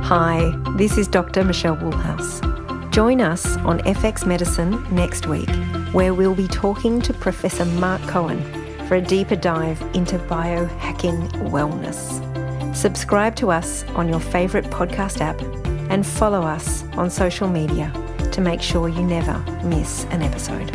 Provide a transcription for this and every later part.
Hi, this is Dr. Michelle Woolhouse. Join us on FX Medicine next week, where we'll be talking to Professor Marc Cohen for a deeper dive into biohacking wellness. Subscribe to us on your favourite podcast app and follow us on social media to make sure you never miss an episode.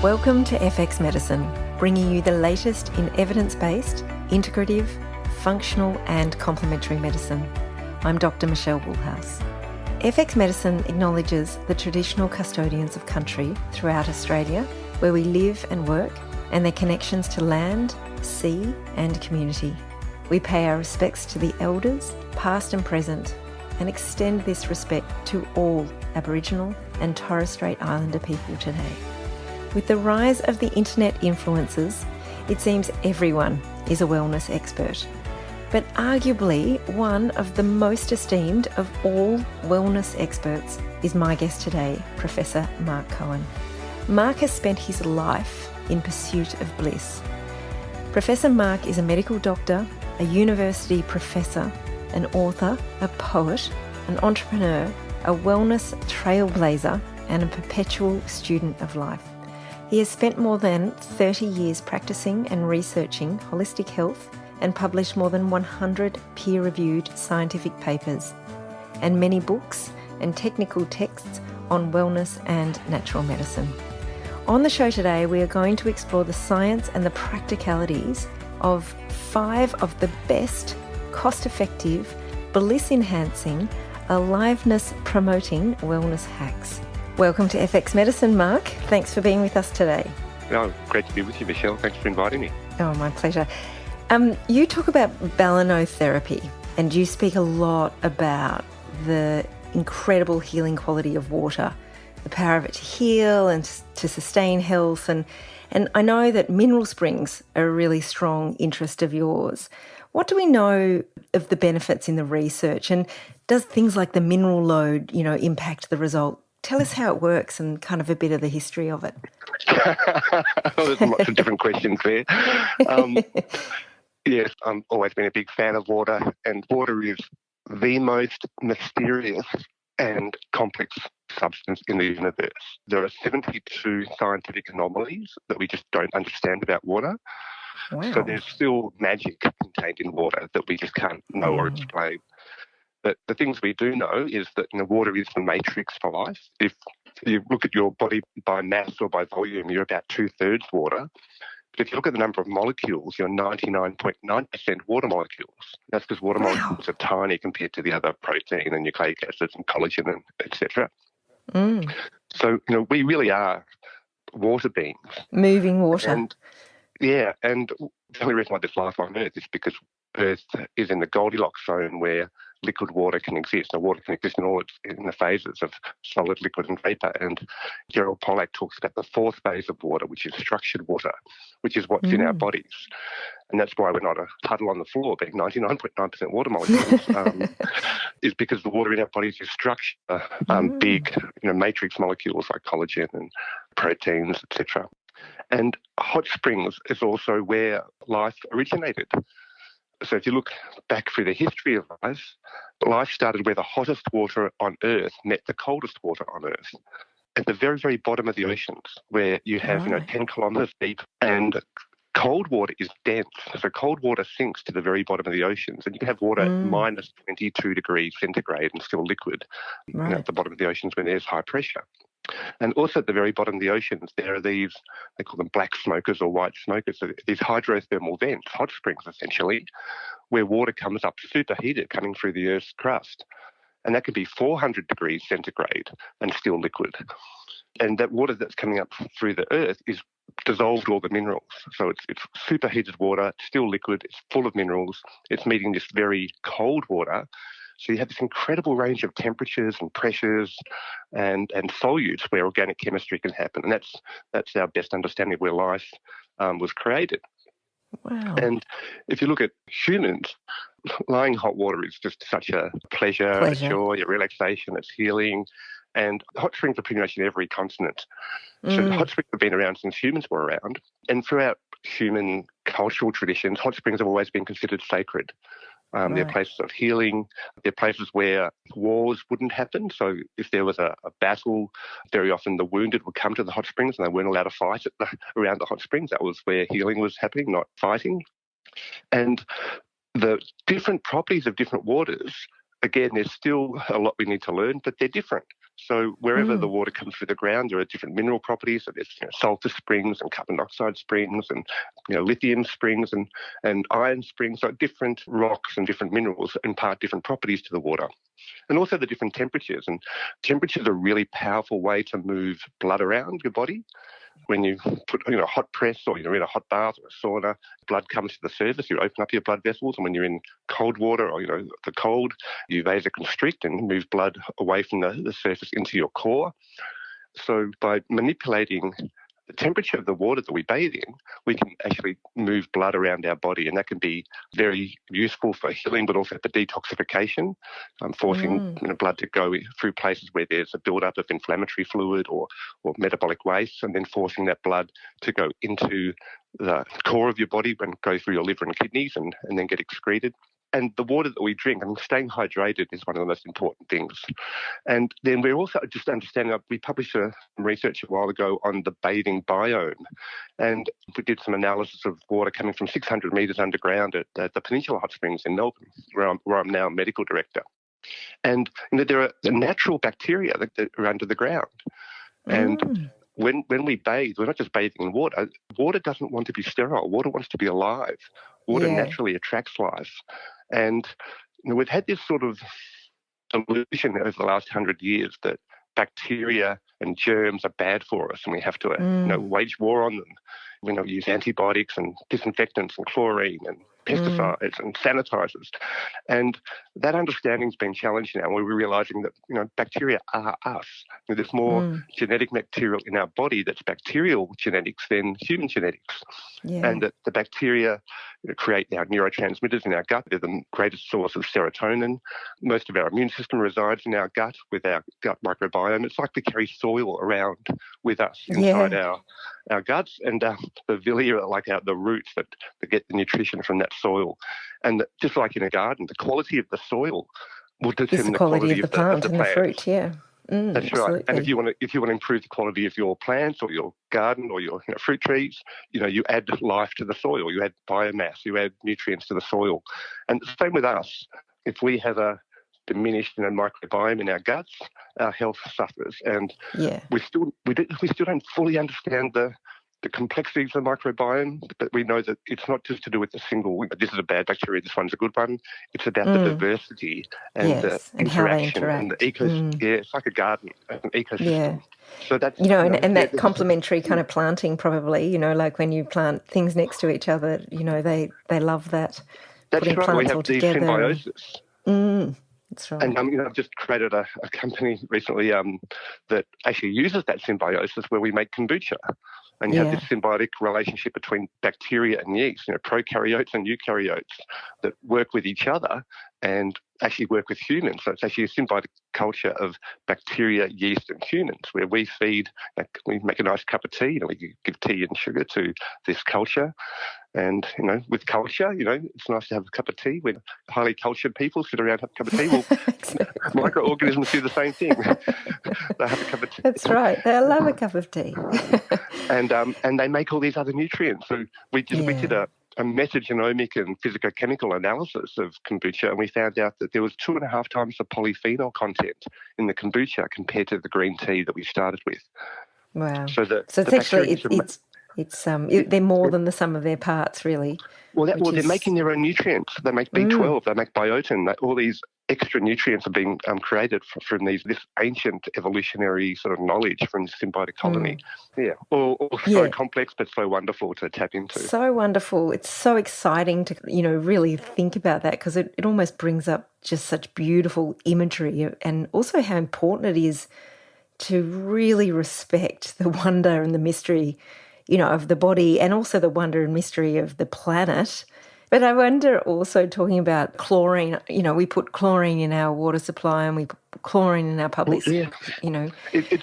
Welcome to FX Medicine, bringing you the latest in evidence-based, integrative, functional and complementary medicine. I'm Dr. Michelle Woolhouse. FX Medicine acknowledges the traditional custodians of country throughout Australia, where we live and work, and their connections to land, sea and community. We pay our respects to the elders, past and present, and extend this respect to all Aboriginal and Torres Strait Islander people today. With the rise of the internet influencers, it seems everyone is a wellness expert. But arguably, one of the most esteemed of all wellness experts is my guest today, Professor Marc Cohen. Marc has spent his life in pursuit of bliss. Professor Marc is a medical doctor, a university professor, an author, a poet, an entrepreneur, a wellness trailblazer, and a perpetual student of life. He has spent more than 30 years practicing and researching holistic health and published more than 100 peer-reviewed scientific papers and many books and technical texts on wellness and natural medicine. On the show today, we are going to explore the science and the practicalities of 5 of the best, cost-effective, bliss-enhancing, aliveness-promoting wellness hacks. Welcome to FX Medicine, Marc. Thanks for being with us today. Oh, great to be with you, Michelle. Thanks for inviting me. Oh, my pleasure. You talk about Balneotherapy, and you speak a lot about the incredible healing quality of water, the power of it to heal and to sustain health. And I know that mineral springs are a really strong interest of yours. What do we know of the benefits in the research? And does things like the mineral load, impact the result? Tell us how it works and kind of a bit of the history of it. There's lots of different questions there. Yes, I've always been a big fan of water, and water is the most mysterious and complex substance in the universe. There are 72 scientific anomalies that we just don't understand about water. Wow. So there's still magic contained in water that we just can't know or explain. But the things we do know is that water is the matrix for life. If you look at your body by mass or by volume, you're about 2/3 water. But if you look at the number of molecules, you're 99.9% water molecules. That's because water molecules are tiny compared to the other protein and nucleic acids and collagen and etc. So, we really are water beings. Moving water. And the only reason why there's life on Earth is because Earth is in the Goldilocks zone where liquid water can exist. Now, water can exist in the phases of solid, liquid and vapour. And Gerald Pollack talks about the 4th phase of water, which is structured water, which is what's in our bodies. And that's why we're not a puddle on the floor, being 99.9% water molecules, is because the water in our bodies is structured, big, matrix molecules like collagen and proteins, etc. And hot springs is also where life originated. So if you look back through the history of life started where the hottest water on Earth met the coldest water on Earth, at the very, very bottom of the oceans, where you have 10 kilometres deep, and cold water is dense. So cold water sinks to the very bottom of the oceans, and you can have water at minus 22 degrees centigrade and still liquid at the bottom of the oceans when there's high pressure. And also at the very bottom of the oceans, there are these, they call them black smokers or white smokers, so these hydrothermal vents, hot springs essentially, where water comes up superheated coming through the Earth's crust. And that can be 400 degrees centigrade and still liquid. And that water that's coming up through the Earth is dissolved all the minerals. So it's superheated water, still liquid, it's full of minerals, it's meeting this very cold water. So you have this incredible range of temperatures and pressures and solutes where organic chemistry can happen. And that's our best understanding of where life was created. Wow. And if you look at humans, lying hot water is just such a pleasure. A joy, a relaxation, it's healing. And hot springs are pretty much in every continent. So Mm. hot springs have been around since humans were around. And throughout human cultural traditions, hot springs have always been considered sacred. They're Right. places of healing. They're places where wars wouldn't happen. So if there was a battle, very often the wounded would come to the hot springs and they weren't allowed to fight around the hot springs. That was where healing was happening, not fighting. And the different properties of different waters, again, there's still a lot we need to learn, but they're different. So wherever the water comes through the ground, there are different mineral properties. So there's sulfur springs and carbon dioxide springs and lithium springs and iron springs. So different rocks and different minerals impart different properties to the water. And also the different temperatures. And temperatures are a really powerful way to move blood around your body. When you put a hot press or you're in a hot bath or a sauna, blood comes to the surface, you open up your blood vessels, and when you're in cold water or the cold, you vasoconstrict and move blood away from the surface into your core. So by manipulating the temperature of the water that we bathe in, we can actually move blood around our body, and that can be very useful for healing, but also for detoxification, forcing blood to go through places where there's a build-up of inflammatory fluid or metabolic waste, and then forcing that blood to go into the core of your body and go through your liver and kidneys and then get excreted. And the water that we drink, and staying hydrated is one of the most important things. And then we're also just understanding, we published some research a while ago on the bathing biome. And we did some analysis of water coming from 600 metres underground at the Peninsula Hot Springs in Melbourne, where I'm now medical director. And there are the natural bacteria that are under the ground. And when we bathe, we're not just bathing in water. Water doesn't want to be sterile. Water wants to be alive. Water naturally attracts life. And we've had this sort of illusion over the last 100 years that bacteria and germs are bad for us and we have to wage war on them. We use antibiotics and disinfectants and chlorine and pesticides and sanitizers. And that understanding's been challenged now. We're realizing that, bacteria are us. There's more genetic material in our body that's bacterial genetics than human genetics. Yeah. And that the bacteria create our neurotransmitters in our gut. They're the greatest source of serotonin. Most of our immune system resides in our gut with our gut microbiome. It's like we carry soil around with us inside our guts, and the villi are like the roots that get the nutrition from that soil. And just like in a garden, the quality of the soil will determine the quality of the plant and the fruit. Yeah. That's absolutely. right. And if you want to improve the quality of your plants or your garden or your fruit trees, you add life to the soil, you add biomass, you add nutrients to the soil. And the same with us. If we have a diminished microbiome in our guts, our health suffers. And we still don't fully understand the complexities of the microbiome, but we know that it's not just to do with a single, this is a bad bacteria, this one's a good one. It's about the diversity and the interaction and the ecosystem. Yeah, it's like a garden, an ecosystem. Yeah. So that's and that complementary kind of planting, probably. Like when you plant things next to each other, they love that. That's putting right. Plants we have all the together. Symbiosis. That's right. And I've just created a company recently that actually uses that symbiosis where we make kombucha. And you have this symbiotic relationship between bacteria and yeast, prokaryotes and eukaryotes that work with each other and actually work with humans. So it's actually a symbiotic culture of bacteria, yeast and humans where we make a nice cup of tea, we give tea and sugar to this culture. And, with culture, it's nice to have a cup of tea. When highly cultured people sit around and have a cup of tea, well, microorganisms do the same thing. They have a cup of tea. That's right. They love a cup of tea. And they make all these other nutrients. So we did a metagenomic and physicochemical analysis of kombucha, and we found out that there was 2.5 times the polyphenol content in the kombucha compared to the green tea that we started with. Wow. So it's actually they're more than the sum of their parts, really. Well, they're making their own nutrients. They make B12, they make biotin. All these extra nutrients are being created from this ancient evolutionary sort of knowledge from the symbiotic colony. Yeah, all so complex but so wonderful to tap into. So wonderful. It's so exciting to, really think about that, because it almost brings up just such beautiful imagery, and also how important it is to really respect the wonder and the mystery, of the body, and also the wonder and mystery of the planet, But I wonder also, talking about chlorine, we put chlorine in our water supply and we put chlorine in our public, Well, yeah. This is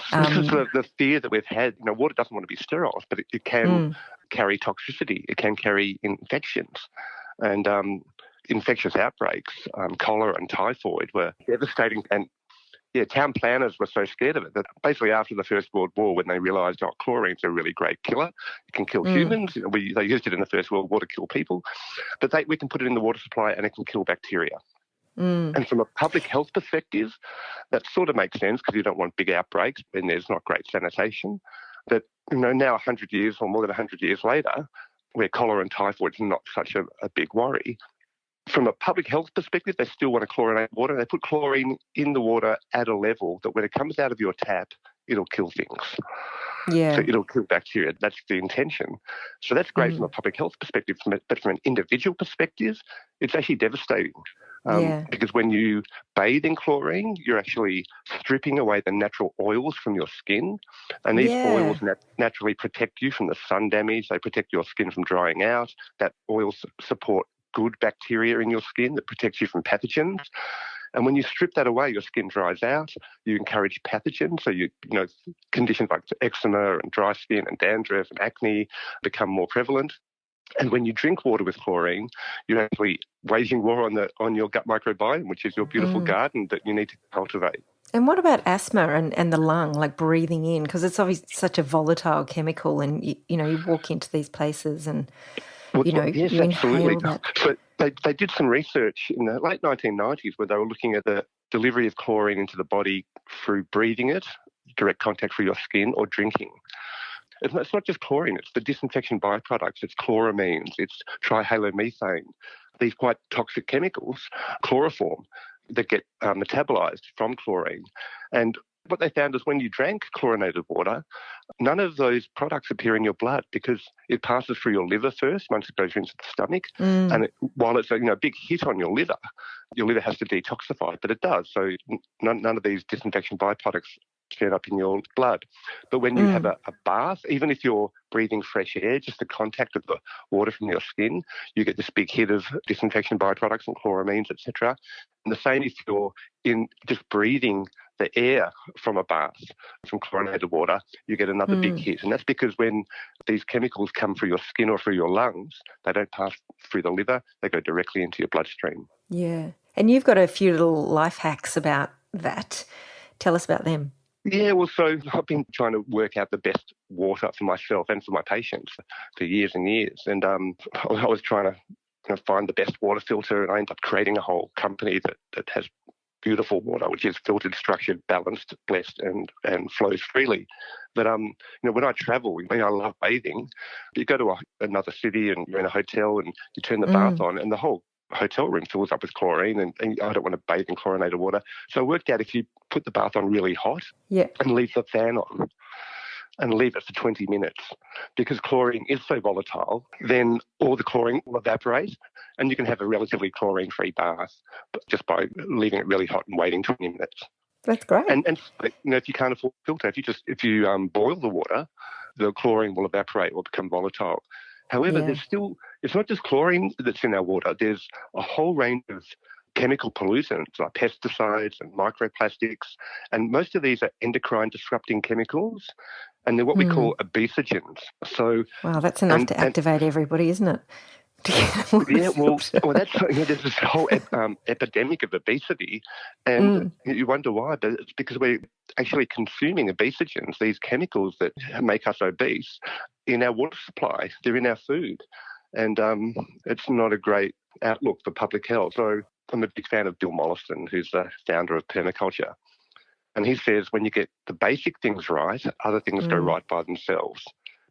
the fear that we've had. Water doesn't want to be sterile, but it can carry toxicity. It can carry infections. And infectious outbreaks, cholera and typhoid, were devastating. And town planners were so scared of it that basically after the First World War, when they realised, chlorine's a really great killer, it can kill humans. They used it in the First World War to kill people, but we can put it in the water supply and it can kill bacteria. And from a public health perspective, that sort of makes sense because you don't want big outbreaks when there's not great sanitation. But now 100 years or more than 100 years later, where cholera and typhoid is not such a big worry, from a public health perspective, they still want to chlorinate water. They put chlorine in the water at a level that when it comes out of your tap, it'll kill things. Yeah. So it'll kill bacteria. That's the intention. So that's great from a public health perspective, but from an individual perspective, it's actually devastating. Because when you bathe in chlorine, you're actually stripping away the natural oils from your skin. And these oils naturally protect you from the sun damage. They protect your skin from drying out. That oils support good bacteria in your skin that protects you from pathogens. And when you strip that away, your skin dries out. You encourage pathogens. So conditions like eczema and dry skin and dandruff and acne become more prevalent. And when you drink water with chlorine, you're actually waging war on your gut microbiome, which is your beautiful garden that you need to cultivate. And what about asthma and the lung, like breathing in? Because it's obviously such a volatile chemical, and you walk into these places and yes, you absolutely. inhale that. So they did some research in the late 1990s where they were looking at the delivery of chlorine into the body through breathing it, direct contact through your skin, or drinking. It's not just chlorine, it's the disinfection byproducts, it's chloramines, it's trihalomethane, these quite toxic chemicals, chloroform, that get metabolized from chlorine. And what they found is when you drank chlorinated water, none of those products appear in your blood because it passes through your liver first once it goes into the stomach. And while it's a big hit on your liver has to detoxify, but it does. So none of these disinfection byproducts turn up in your blood. But when you have a bath, even if you're breathing fresh air, just the contact of the water from your skin, you get this big hit of disinfection byproducts and chloramines, etc. And the same if you're in just breathing the air from a bath, from chlorinated water, you get another big hit. And that's because when these chemicals come through your skin or through your lungs, they don't pass through the liver, they go directly into your bloodstream. Yeah. And you've got a few little life hacks about that. Tell us about them. Yeah, well, so I've been trying to work out the best water for myself and for my patients for years and years. And I was trying to find the best water filter, and I ended up creating a whole company that has beautiful water, which is filtered, structured, balanced, blessed, and flows freely. But when I travel, I love bathing. You go to another city and you're in a hotel and you turn the bath on, and the whole hotel room fills up with chlorine, and I don't want to bathe in chlorinated water. So I worked out if you put the bath on really hot and leave the fan on and leave it for 20 minutes, because chlorine is so volatile, then all the chlorine will evaporate and you can have a relatively chlorine-free bath just by leaving it really hot and waiting 20 minutes. That's great. And if you can't afford a filter, if you boil the water, the chlorine will evaporate or become volatile. However, it's not just chlorine that's in our water. There's a whole range of chemical pollutants like pesticides and microplastics, and most of these are endocrine disrupting chemicals, and they're what we call obesogens. So, wow, that's enough to activate everybody, isn't it? That's there's this whole epidemic of obesity, and you wonder why, but it's because we're actually consuming obesogens, these chemicals that make us obese, in our water supply. They're in our food, and it's not a great outlook for public health. So I'm a big fan of Bill Mollison, who's the founder of permaculture, and he says when you get the basic things right, other things go right by themselves.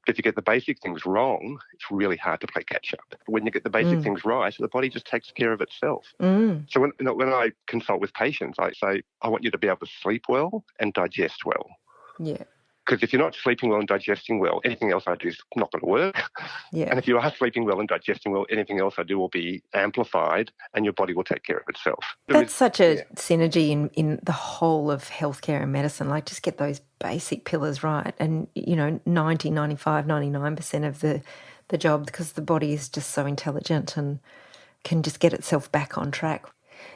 If you get the basic things wrong, it's really hard to play catch up. When you get the basic things right, the body just takes care of itself. So when I consult with patients, I say, I want you to be able to sleep well and digest well. Yeah. Because if you're not sleeping well and digesting well, anything else I do is not going to work. Yeah. And if you are sleeping well and digesting well, anything else I do will be amplified and your body will take care of itself. That's such a synergy in the whole of healthcare and medicine. Like, just get those basic pillars right. And, 90, 95, 99% of the job, because the body is just so intelligent. And can just get itself back on track.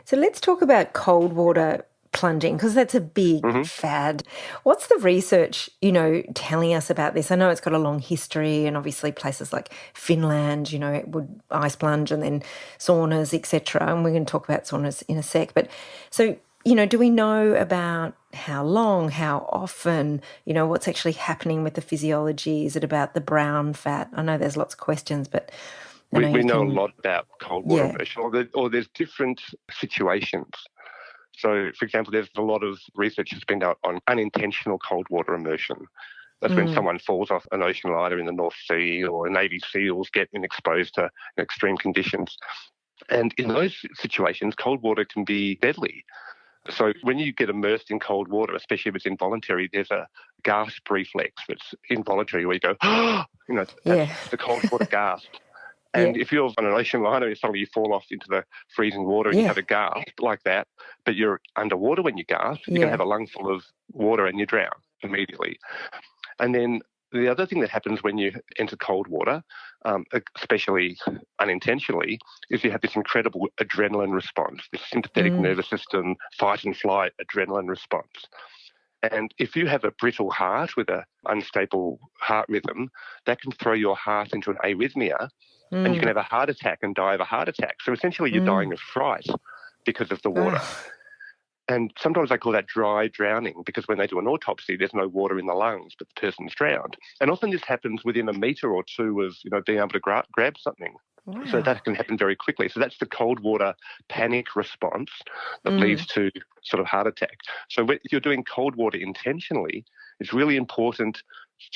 So let's talk about cold water plunging, because that's a big fad. What's the research, telling us about this? I know it's got a long history, and obviously places like Finland, it would ice plunge and then saunas, etc. And we're going to talk about saunas in a sec. But so, do we know about how long, how often, what's actually happening with the physiology? Is it about the brown fat? I know there's lots of questions, but we know a lot about cold water immersion, or there's different situations. So, for example, there's a lot of research that's been done on unintentional cold water immersion. That's when someone falls off an ocean liner in the North Sea, or Navy SEALs get exposed to extreme conditions. And in those situations, cold water can be deadly. So when you get immersed in cold water, especially if it's involuntary, there's a gasp reflex that's involuntary where you go, that's the cold water gasp. And if you're on an ocean liner and suddenly you fall off into the freezing water and you have a gasp like that, but you're underwater when you gasp, you're going to have a lung full of water and you drown immediately. And then the other thing that happens when you enter cold water, especially unintentionally, is you have this incredible adrenaline response, this sympathetic nervous system fight and flight adrenaline response. And if you have a brittle heart with an unstable heart rhythm, that can throw your heart into an arrhythmia, and you can have a heart attack and die of a heart attack. So essentially you're dying of fright because of the water. And sometimes they call that dry drowning, because when they do an autopsy, there's no water in the lungs, but the person's drowned. And often this happens within a metre or two of being able to grab something. Wow. So that can happen very quickly. So that's the cold water panic response that leads to sort of heart attack. So if you're doing cold water intentionally, it's really important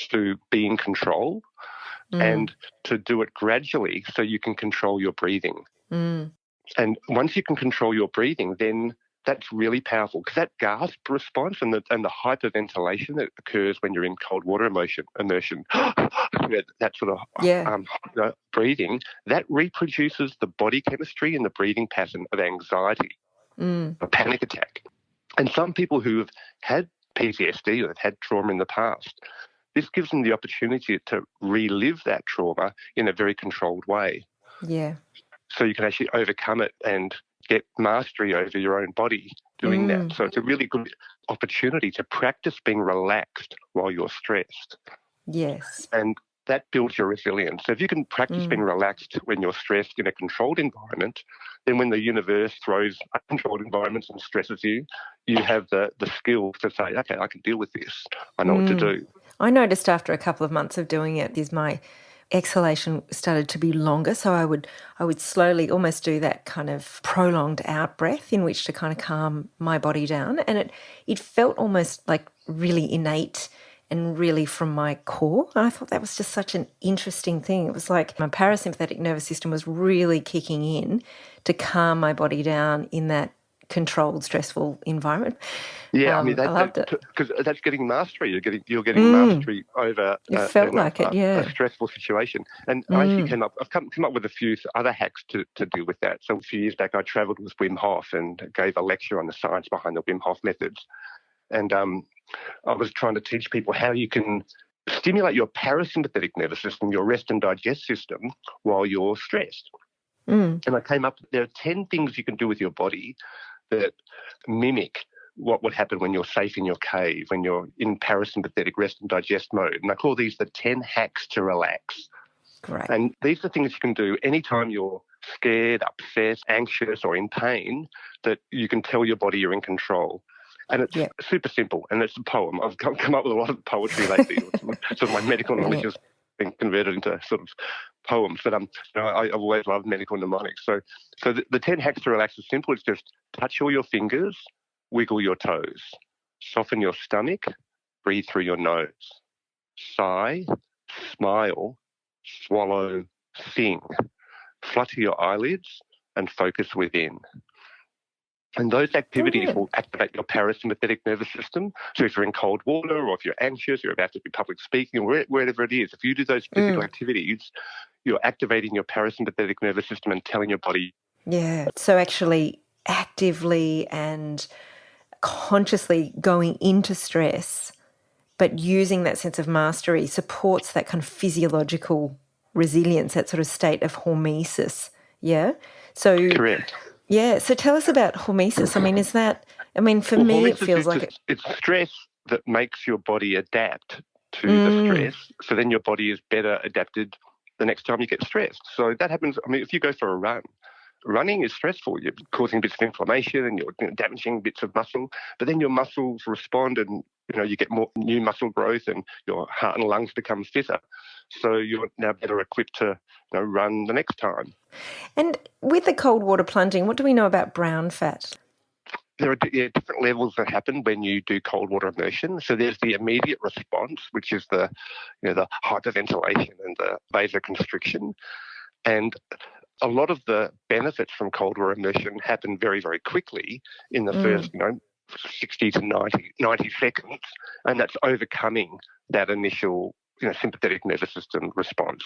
to be in control and to do it gradually so you can control your breathing. And once you can control your breathing, then that's really powerful, because that gasp response and the hyperventilation that occurs when you're in cold water immersion, that sort of breathing, that reproduces the body chemistry and the breathing pattern of anxiety, a panic attack. And some people who have had PTSD or have had trauma in the past, this gives them the opportunity to relive that trauma in a very controlled way. Yeah. So you can actually overcome it and get mastery over your own body doing that. So it's a really good opportunity to practice being relaxed while you're stressed. Yes. And that builds your resilience. So if you can practice being relaxed when you're stressed in a controlled environment, then when the universe throws uncontrolled environments and stresses you, you have the skills to say, okay, I can deal with this. I know what to do. I noticed after a couple of months of doing it is my exhalation started to be longer, so I would slowly almost do that kind of prolonged out breath in which to kind of calm my body down, and it felt almost like really innate and really from my core. And I thought that was just such an interesting thing. It was like my parasympathetic nervous system was really kicking in to calm my body down in that controlled, stressful environment. Yeah, I loved it, because that's getting mastery. You're getting mastery over a stressful situation. And I actually I've come up with a few other hacks to deal with that. So a few years back, I travelled with Wim Hof and gave a lecture on the science behind the Wim Hof methods. And I was trying to teach people how you can stimulate your parasympathetic nervous system, your rest and digest system, while you're stressed. And I came up, there are 10 things you can do with your body that mimic what would happen when you're safe in your cave, when you're in parasympathetic rest and digest mode. And I call these the 10 hacks to relax. Great. And these are things you can do anytime you're scared, upset, anxious, or in pain, that you can tell your body you're in control. And it's super simple, and it's a poem. I've come up with a lot of poetry lately. Sort of my medical knowledge has been converted into sort of poems. But I've always loved medical mnemonics. So the 10 hacks to relax is simple. It's just touch all your fingers, wiggle your toes, soften your stomach, breathe through your nose, sigh, smile, swallow, sing, flutter your eyelids, and focus within. And those activities will activate your parasympathetic nervous system. So if you're in cold water, or if you're anxious, you're about to be public speaking, or wherever it is, if you do those physical activities, you're activating your parasympathetic nervous system and telling your body. Yeah. So actually actively and consciously going into stress, but using that sense of mastery supports that kind of physiological resilience, that sort of state of hormesis, Yeah. So, Correct. yeah. So tell us about hormesis. I mean, is that, I mean, for me, it Hormesis feels is like just, it's stress that makes your body adapt to the stress. So then your body is better adapted the next time you get stressed. So that happens. I mean, if you go for a run, running is stressful. You're causing bits of inflammation and you're damaging bits of muscle, but then your muscles respond and you get more new muscle growth and your heart and lungs become fitter. So you're now better equipped to run the next time. And with the cold water plunging, what do we know about brown fat? There are different levels that happen when you do cold water immersion. So there's the immediate response, which is the hyperventilation and the vasoconstriction. And a lot of the benefits from cold water immersion happen very, very quickly in the first, 60 to 90 seconds. And that's overcoming that initial, sympathetic nervous system response.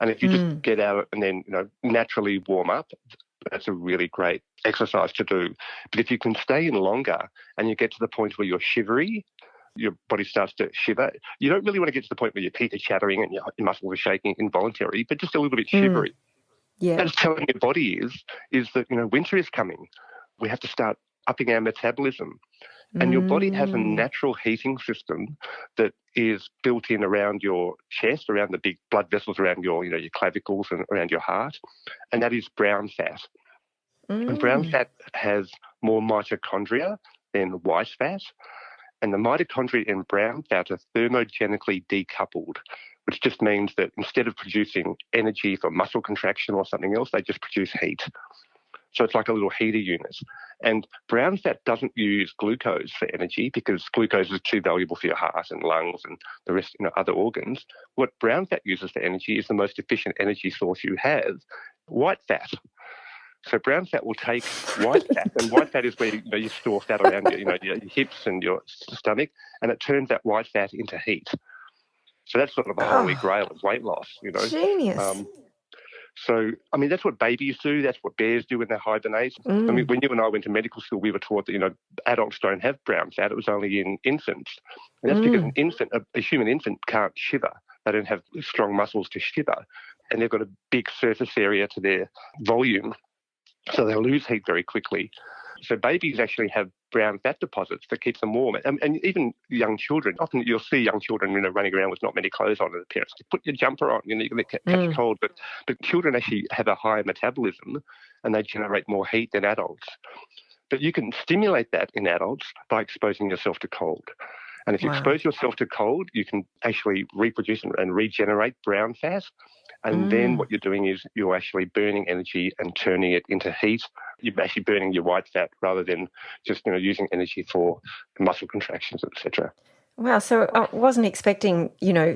And if you just get out and then, naturally warm up, that's a really great exercise to do. But if you can stay in longer and you get to the point where you're shivery, your body starts to shiver. You don't really want to get to the point where your teeth are chattering and your muscles are shaking involuntarily, but just a little bit shivery. Yeah. That's telling your body is that, winter is coming. We have to start upping our metabolism. And your body has a natural heating system that is built in around your chest, around the big blood vessels around your clavicles and around your heart, and that is brown fat. And brown fat has more mitochondria than white fat, and the mitochondria in brown fat are thermogenically decoupled, which just means that instead of producing energy for muscle contraction or something else, they just produce heat. So it's like a little heater unit. And brown fat doesn't use glucose for energy because glucose is too valuable for your heart and lungs and the rest, other organs. What brown fat uses for energy is the most efficient energy source you have, white fat. So brown fat will take white fat, and white fat is where you store fat around your hips and your stomach, and it turns that white fat into heat. So that's sort of the holy grail of weight loss, Genius. So, I mean, that's what babies do. That's what bears do when they hibernate. I mean, when you and I went to medical school, we were taught that, adults don't have brown fat. It was only in infants. And that's because a human infant can't shiver. They don't have strong muscles to shiver. And they've got a big surface area to their volume. So they'll lose heat very quickly. So babies actually have brown fat deposits that keep them warm. And even young children, often you'll see young children running around with not many clothes on, and the parents say, put your jumper on, you're going to catch cold. But children actually have a higher metabolism and they generate more heat than adults. But you can stimulate that in adults by exposing yourself to cold. And if you expose yourself to cold, you can actually reproduce and regenerate brown fat. And then what you're doing is you're actually burning energy and turning it into heat. You're actually burning your white fat rather than just using energy for muscle contractions, etc. Wow, so I wasn't expecting,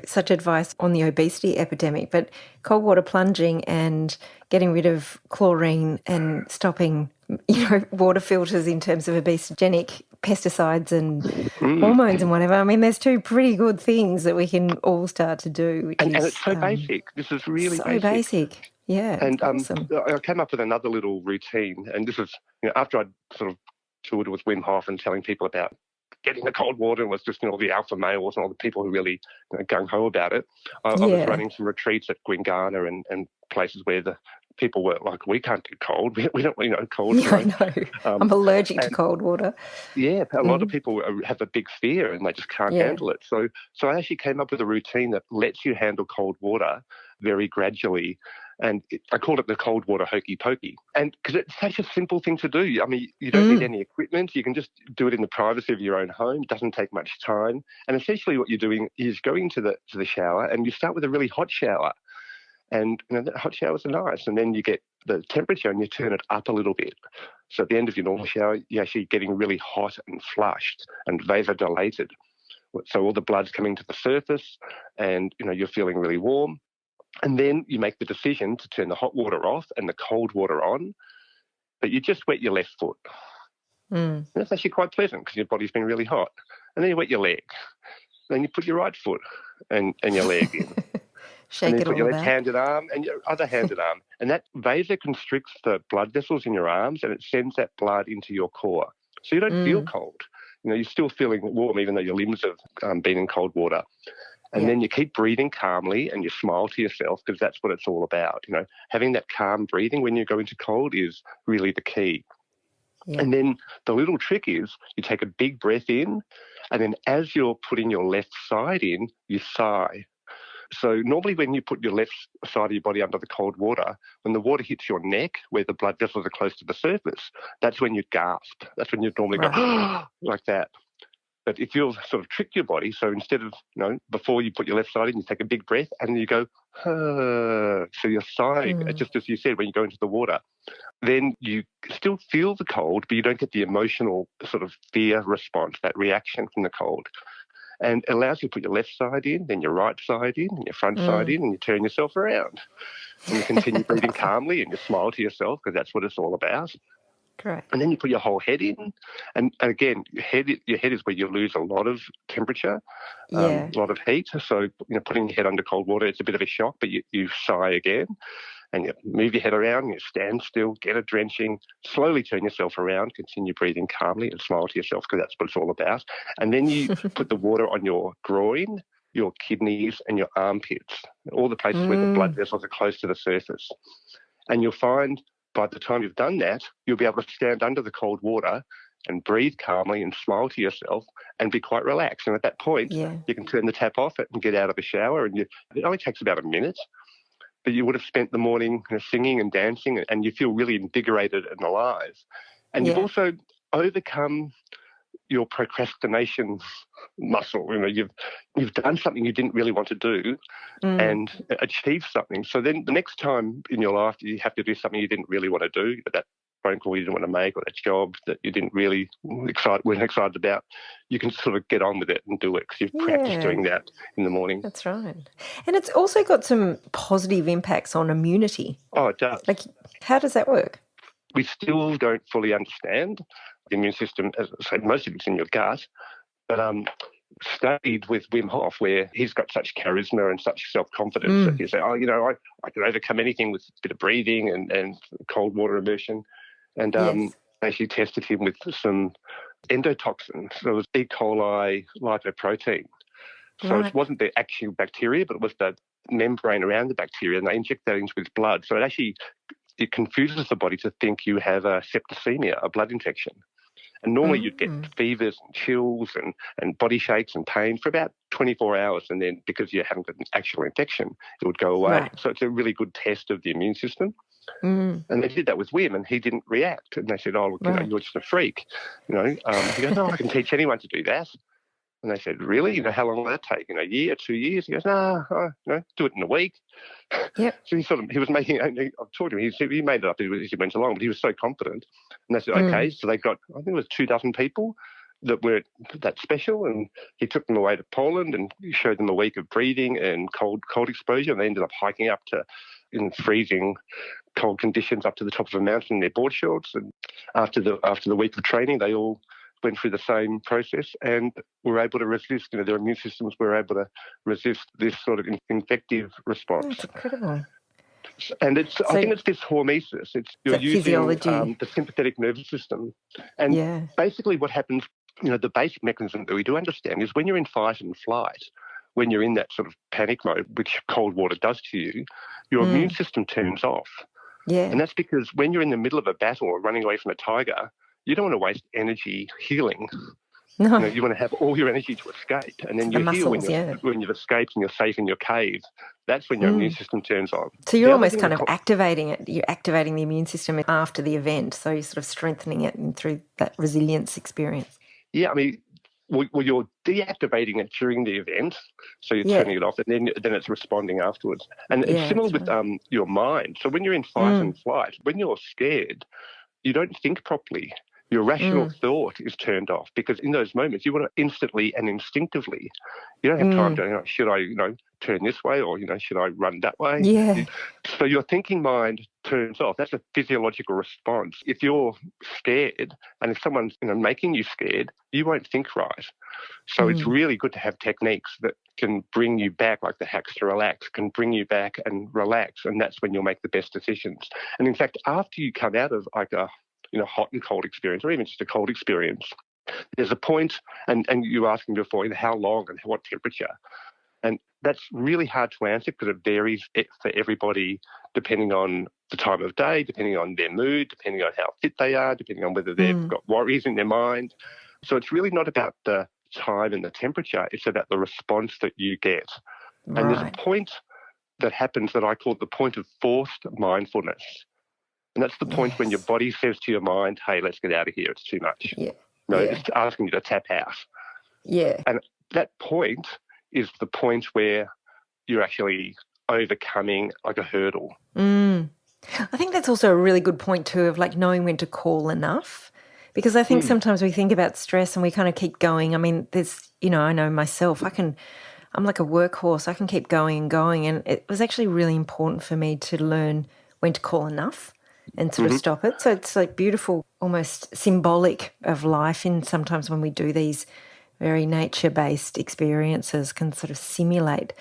such advice on the obesity epidemic, but cold water plunging and getting rid of chlorine and stopping, water filters in terms of obesogenic pesticides and hormones and whatever. I mean, there's two pretty good things that we can all start to do. And it's so basic. This is really so basic. Yeah, and awesome. I came up with another little routine, and this was after I'd sort of toured with Wim Hof and telling people about getting the cold water and was just all the alpha males and all the people who really gung-ho about it. I was running some retreats at Gwingana and places where the people were like, we can't do cold. We don't cold. Yeah, I know. I'm allergic to cold water. Yeah, a lot of people have a big fear and they just can't handle it. So I actually came up with a routine that lets you handle cold water very gradually. And I called it the cold water hokey-pokey. And because it's such a simple thing to do. I mean, you don't need any equipment. You can just do it in the privacy of your own home. It doesn't take much time. And essentially what you're doing is going to the shower, and you start with a really hot shower. And the hot showers are nice. And then you get the temperature and you turn it up a little bit. So at the end of your normal shower, you're actually getting really hot and flushed and vasodilated. So all the blood's coming to the surface and, you're feeling really warm. And then you make the decision to turn the hot water off and the cold water on, but you just wet your left foot. And that's actually quite pleasant because your body's been really hot. And then you wet your leg. Then you put your right foot and your leg in. Shake and then it put all your about. left-handed arm and your other-handed arm. And that vasoconstricts the blood vessels in your arms and it sends that blood into your core. So you don't feel cold. You're still feeling warm even though your limbs have been in cold water. And then you keep breathing calmly and you smile to yourself, because that's what it's all about. Having that calm breathing when you go into cold is really the key. Yeah. And then the little trick is you take a big breath in, and then as you're putting your left side in, you sigh. So normally when you put your left side of your body under the cold water, when the water hits your neck where the blood vessels are close to the surface, that's when you gasp. That's when you normally go like that. But if you'll sort of trick your body, so instead of, before you put your left side in, you take a big breath and you go, so you're sighing, just as you said, when you go into the water. Then you still feel the cold, but you don't get the emotional sort of fear response, that reaction from the cold. And it allows you to put your left side in, then your right side in, and your front side in, and you turn yourself around. And you continue breathing calmly and you smile to yourself, because that's what it's all about. Correct. And then you put your whole head in. And again, your head is where you lose a lot of temperature, a lot of heat. So, putting your head under cold water, it's a bit of a shock, but you sigh again. And you move your head around, and you stand still, get a drenching, slowly turn yourself around, continue breathing calmly and smile to yourself, because that's what it's all about. And then you put the water on your groin, your kidneys and your armpits, all the places where the blood vessels are close to the surface. And you'll find by the time you've done that, you'll be able to stand under the cold water and breathe calmly and smile to yourself and be quite relaxed. And at that point, you can turn the tap off and get out of the shower. And it only takes about a minute. But you would have spent the morning singing and dancing, and you feel really invigorated and alive. And you've also overcome your procrastination muscle. You've done something you didn't really want to do and achieved something. So then the next time in your life you have to do something you didn't really want to do, that phone call you didn't want to make, or that job that you didn't really weren't excited about, you can sort of get on with it and do it, because you've practiced doing that in the morning. That's right. And it's also got some positive impacts on immunity. Oh, it does. Like, how does that work? We still don't fully understand the immune system. As I said, most of it's in your gut, but studied with Wim Hof, where he's got such charisma and such self-confidence that he said, I can overcome anything with a bit of breathing and cold water immersion. And actually tested him with some endotoxins. So it was E. coli lipoprotein. So it wasn't the actual bacteria, but it was the membrane around the bacteria, and they inject that into his blood. So it confuses the body to think you have a septicemia, a blood infection. And normally you'd get fevers and chills and body shakes and pain for about 24 hours. And then because you haven't got an actual infection, it would go away. Right. So it's a really good test of the immune system. And they did that with Wim, and he didn't react. And they said, "Oh, look, you're just a freak." He goes, "No, I can teach anyone to do that." And they said, "Really? How long will that take? A year, 2 years?" He goes, "No, do it in a week." Yep. So he was making. I've talked to him. He made it up as he went along, but he was so confident. And they said, "Okay." So they got, I think it was 24 people that were that special, and he took them away to Poland and showed them a week of breathing and cold exposure, and they ended up hiking up to in freezing cold conditions up to the top of a mountain in their board shorts. And after the week of training, they all went through the same process and were able to resist. Their immune systems were able to resist this sort of infective response. That's incredible. And I think it's this hormesis. You're using physiology. The sympathetic nervous system. And basically what happens, the basic mechanism that we do understand is when you're in fight and flight, when you're in that sort of panic mode, which cold water does to you, your immune system turns off. Yeah. And that's because when you're in the middle of a battle or running away from a tiger, you don't want to waste energy healing. No. You want to have all your energy to escape. And then you heal when you've escaped and you're safe in your cave. That's when your immune system turns on. So you're almost kind of activating it. You're activating the immune system after the event. So you're sort of strengthening it through that resilience experience. Yeah, you're deactivating it during the event, so you're turning it off, and then it's responding afterwards. And it's similar with your mind. So when you're in fight and flight, when you're scared, you don't think properly. Your rational thought is turned off, because in those moments you want to instantly and instinctively. You don't have time to, should I, turn this way, or, should I run that way? Yeah. So your thinking mind turns off. That's a physiological response. If you're scared, and if someone's making you scared, you won't think right. So it's really good to have techniques that can bring you back, like the hacks to relax, can bring you back and relax, and that's when you'll make the best decisions. And in fact, after you come out of like a hot and cold experience, or even just a cold experience, there's a point, and you were asking before, how long and what temperature. And that's really hard to answer because it varies for everybody depending on the time of day, depending on their mood, depending on how fit they are, depending on whether they've got worries in their mind. So it's really not about the time and the temperature, it's about the response that you get. Right. And there's a point that happens that I call the point of forced mindfulness. And that's the point when your body says to your mind, hey, let's get out of here, it's too much. It's asking you to tap out. Yeah. And that point is the point where you're actually overcoming like a hurdle. I think that's also a really good point too, of like knowing when to call enough. Because I think sometimes we think about stress and we kind of keep going. I mean, there's, I know myself, I'm like a workhorse. I can keep going and going. And it was actually really important for me to learn when to call enough and sort of stop it. So it's like beautiful, almost symbolic of life in sometimes when we do these very nature-based experiences can sort of simulate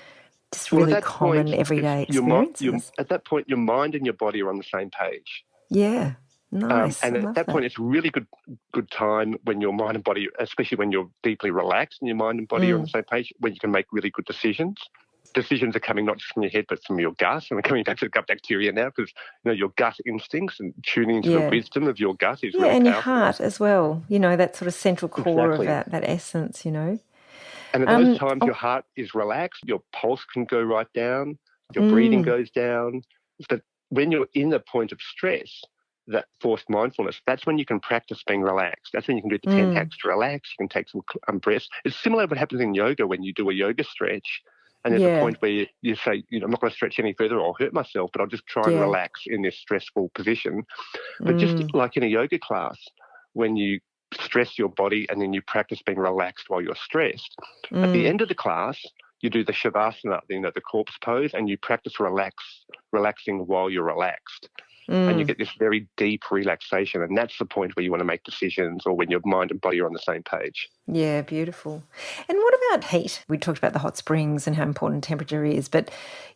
just really common everyday experiences. At that point, your mind and your body are on the same page. Yeah, nice. And at that point, it's a really good time when your mind and body, especially when you're deeply relaxed and your mind and body are on the same page, when you can make really good decisions. Decisions are coming not just from your head, but from your gut. And we're coming back to the gut bacteria now because, your gut instincts and tuning into the wisdom of your gut is really and powerful. Your heart as well, that sort of central core of that essence, And at those times, your heart is relaxed, your pulse can go right down, your breathing goes down. But when you're in the point of stress, that forced mindfulness, that's when you can practice being relaxed. That's when you can do the 10 hacks to relax. You can take some breaths. It's similar to what happens in yoga when you do a yoga stretch. And there's a point where you say, I'm not going to stretch any further or I'll hurt myself, but I'll just try and relax in this stressful position. But just like in a yoga class, when you stress your body and then you practice being relaxed while you're stressed, at the end of the class, you do the shavasana, the corpse pose, and you practice relaxing while you're relaxed. And you get this very deep relaxation. And that's the point where you want to make decisions or when your mind and body are on the same page. Yeah, beautiful. And what about heat? We talked about the hot springs and how important temperature is, but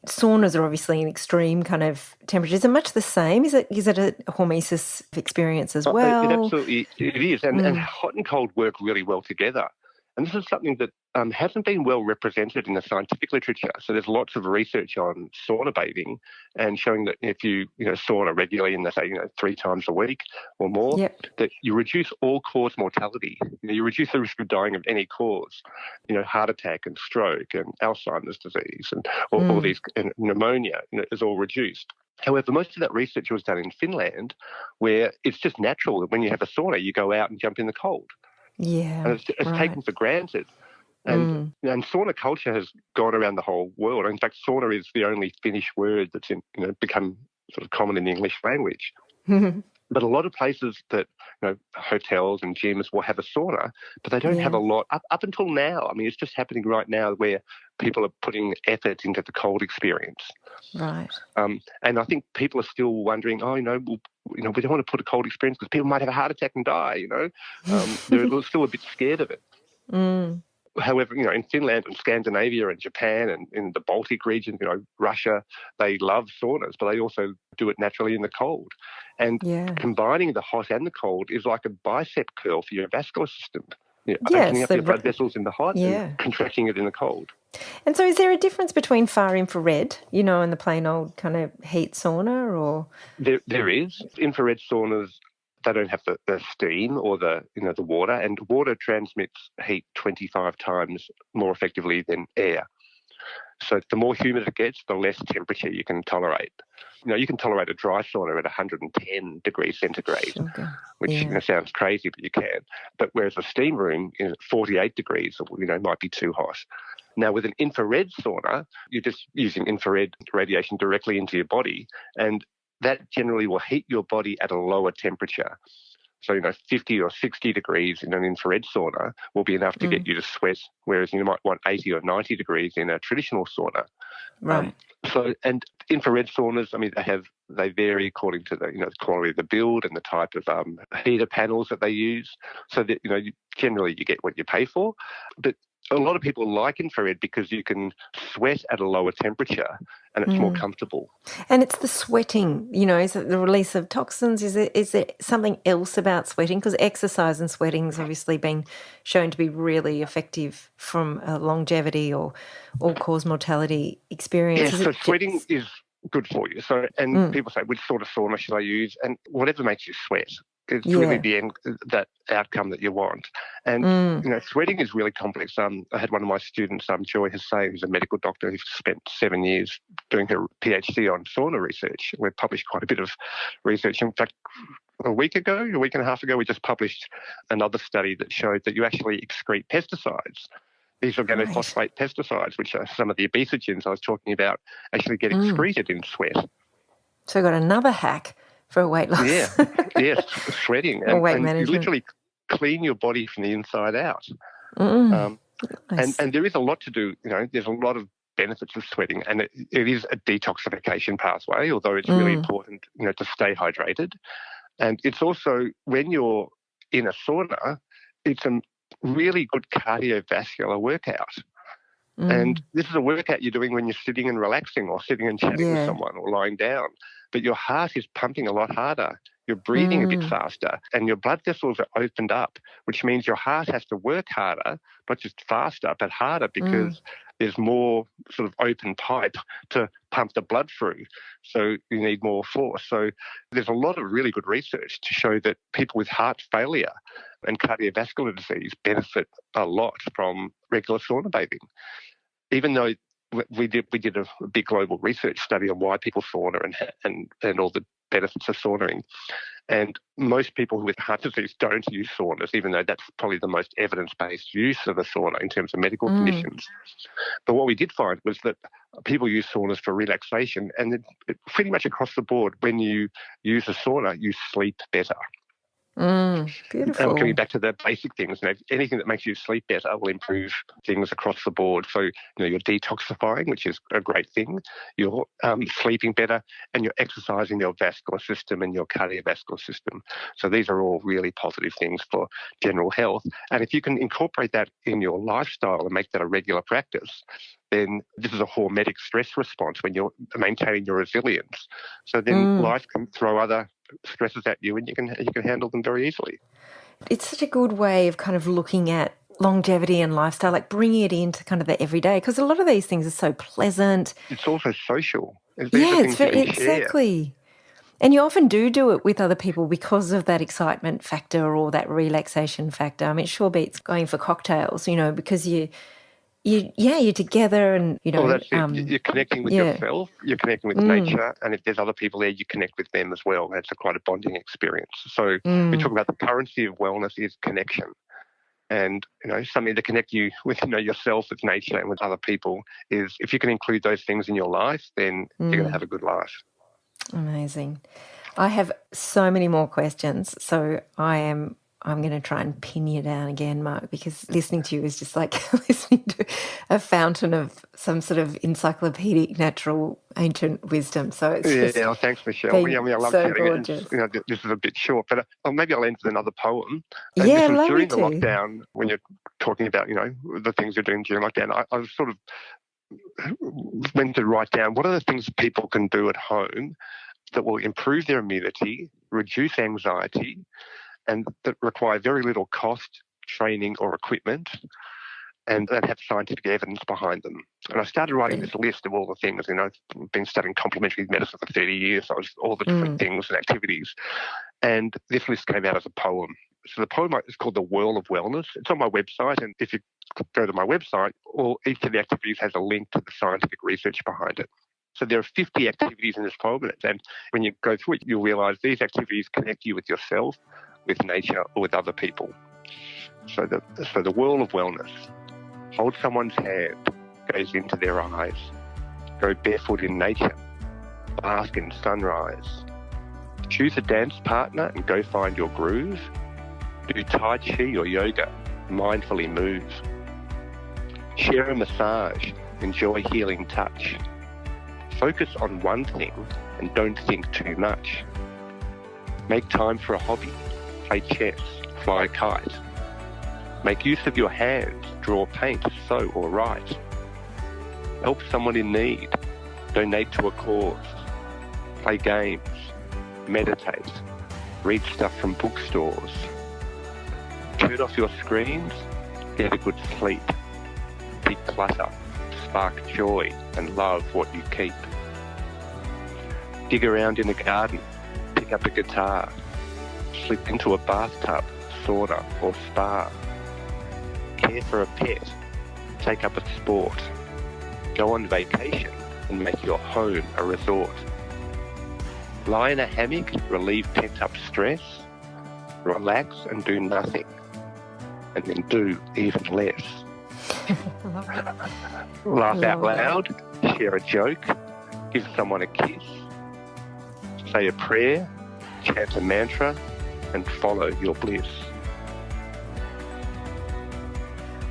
saunas are obviously an extreme kind of temperature. Is it much the same? Is it a hormesis experience as well? It is. And hot and cold work really well together. And this is something that hasn't been well represented in the scientific literature. So there's lots of research on sauna bathing and showing that if you sauna regularly, and they say 3 times a week or more, that you reduce all-cause mortality. You reduce the risk of dying of any cause, heart attack and stroke and Alzheimer's disease and all these, and pneumonia is all reduced. However, most of that research was done in Finland, where it's just natural that when you have a sauna, you go out and jump in the cold. Yeah, and it's taken for granted. And sauna culture has gone around the whole world. In fact, sauna is the only Finnish word that's become sort of common in the English language. But a lot of places that, hotels and gyms will have a sauna, but they don't have a lot up until now. I mean, it's just happening right now where people are putting effort into the cold experience. Right. And I think people are still wondering, we don't want to put a cold experience because people might have a heart attack and die, They're still a bit scared of it. However, in Finland and Scandinavia and Japan and in the Baltic region, Russia, they love saunas, but they also do it naturally in the cold. And combining the hot and the cold is like a bicep curl for your vascular system. Opening up your blood vessels in the hot and contracting it in the cold. And so is there a difference between far infrared, and the plain old kind of heat sauna, or? There is. Infrared saunas, they don't have the steam or the water, and water transmits heat 25 times more effectively than air. So the more humid it gets, the less temperature you can tolerate. You can tolerate a dry sauna at 110 degrees centigrade, which sounds crazy, but you can. But whereas a steam room is 48 degrees, might be too hot. Now, with an infrared sauna, you're just using infrared radiation directly into your body, and that generally will heat your body at a lower temperature. So, 50 or 60 degrees in an infrared sauna will be enough to get you to sweat, whereas you might want 80 or 90 degrees in a traditional sauna. Right. And infrared saunas, they vary according to the quality of the build and the type of heater panels that they use. So that, generally you get what you pay for. But a lot of people like infrared because you can sweat at a lower temperature and it's more comfortable. And it's the sweating, is it the release of toxins? Is there something else about sweating? Because exercise and sweating has obviously been shown to be really effective from a longevity or all-cause mortality experience. Yeah, so sweating is good for you. So, and people say, which sort of sauna should I use? And whatever makes you sweat. It's really the end, that outcome that you want. And, sweating is really complex. I had one of my students, Joy Hussain, who's a medical doctor who spent 7 years doing her PhD on sauna research. We've published quite a bit of research. In fact, a week and a half ago, we just published another study that showed that you actually excrete pesticides. These organophosphate pesticides, which are some of the obesogens I was talking about, actually get excreted in sweat. So we've got another hack for weight loss. Yes, sweating. Or weight and management. You literally clean your body from the inside out. Nice. And there is a lot to do. There's a lot of benefits of sweating, and it is a detoxification pathway, although it's really important, to stay hydrated. And it's also, when you're in a sauna, it's a really good cardiovascular workout. And this is a workout you're doing when you're sitting and relaxing or sitting and chatting with someone or lying down. But your heart is pumping a lot harder. You're breathing a bit faster and your blood vessels are opened up, which means your heart has to work harder, not just faster, but harder because there's more sort of open pipe to pump the blood through. So you need more force. So there's a lot of really good research to show that people with heart failure and cardiovascular disease benefit a lot from regular sauna bathing. Even though we did a big global research study on why people sauna and all the benefits of sauning. And most people with heart disease don't use saunas, even though that's probably the most evidence-based use of a sauna in terms of medical conditions. But what we did find was that people use saunas for relaxation, and pretty much across the board, when you use a sauna, you sleep better. Beautiful. Coming back to the basic things, anything that makes you sleep better will improve things across the board. So, you're detoxifying, which is a great thing. You're sleeping better, and you're exercising your vascular system and your cardiovascular system. So these are all really positive things for general health. And if you can incorporate that in your lifestyle and make that a regular practice, then this is a hormetic stress response when you're maintaining your resilience. So then life can throw other stresses at you and you can handle them very easily. It's such a good way of kind of looking at longevity and lifestyle, like bringing it into kind of the everyday, because a lot of these things are so pleasant. It's also social. Exactly. And you often do it with other people because of that excitement factor or that relaxation factor. I mean, it sure beats going for cocktails, because you're together and, Well, that's it. You're connecting with yourself, you're connecting with nature, and if there's other people there, you connect with them as well. That's quite a bonding experience. So we talk about the currency of wellness is connection. And, something to connect you with, yourself, with nature and with other people is, if you can include those things in your life, then you're going to have a good life. Amazing. I have so many more questions, so I'm going to try and pin you down again, Marc, because listening to you is just like listening to a fountain of some sort of encyclopedic, natural, ancient wisdom. So it's thanks, Michelle. I love so hearing gorgeous. it. This is a bit short, but maybe I'll end with another poem. And this was love during me the to. lockdown, when you're talking about, the things you're doing during lockdown. I was sort of went to write down what are the things people can do at home that will improve their immunity, reduce anxiety, and that require very little cost, training or equipment, and that have scientific evidence behind them. And I started writing this list of all the things. I've been studying complementary medicine for 30 years, so all the different things and activities. And this list came out as a poem. So the poem is called The Whirl of Wellness. It's on my website, and if you go to my website, each of the activities has a link to the scientific research behind it. So there are 50 activities in this poem, and when you go through it, you'll realise these activities connect you with yourself, with nature, or with other people. So the whirl of wellness. Hold someone's hand, gaze into their eyes. Go barefoot in nature. Bask in sunrise. Choose a dance partner and go find your groove. Do Tai Chi or yoga. Mindfully move. Share a massage. Enjoy healing touch. Focus on one thing and don't think too much. Make time for a hobby. Play chess. Fly a kite. Make use of your hands, draw, paint, sew or write. Help someone in need, donate to a cause, play games, meditate, read stuff from bookstores. Turn off your screens, get a good sleep. Declutter, spark joy and love what you keep. Dig around in a garden, pick up a guitar, slip into a bathtub, sauna or spa. Care for a pet, take up a sport. Go on vacation and make your home a resort. Lie in a hammock, relieve pent-up stress. Relax and do nothing. And then do even less. Laugh out loud, share a joke, give someone a kiss. Say a prayer, chant a mantra, and follow your bliss.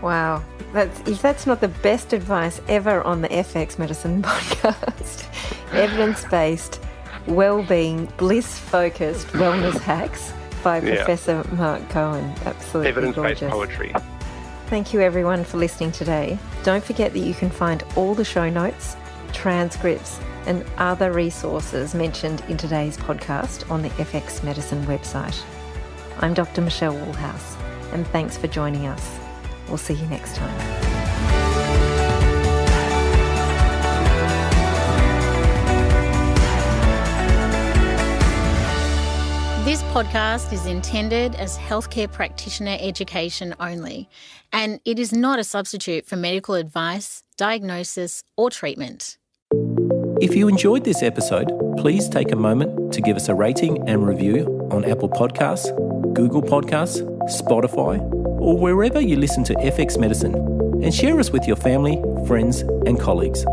Wow. If that's not the best advice ever on the FX Medicine podcast, evidence-based, well-being, bliss-focused wellness hacks by Professor Marc Cohen. Absolutely evidence-based gorgeous. poetry. Thank you everyone for listening today. Don't forget that you can find all the show notes, transcripts, and other resources mentioned in today's podcast on the FX Medicine website. I'm Dr. Michelle Woolhouse, and thanks for joining us. We'll see you next time. This podcast is intended as healthcare practitioner education only, and it is not a substitute for medical advice, diagnosis, or treatment. If you enjoyed this episode, please take a moment to give us a rating and review on Apple Podcasts, Google Podcasts, Spotify, or wherever you listen to FX Medicine, and share us with your family, friends, and colleagues.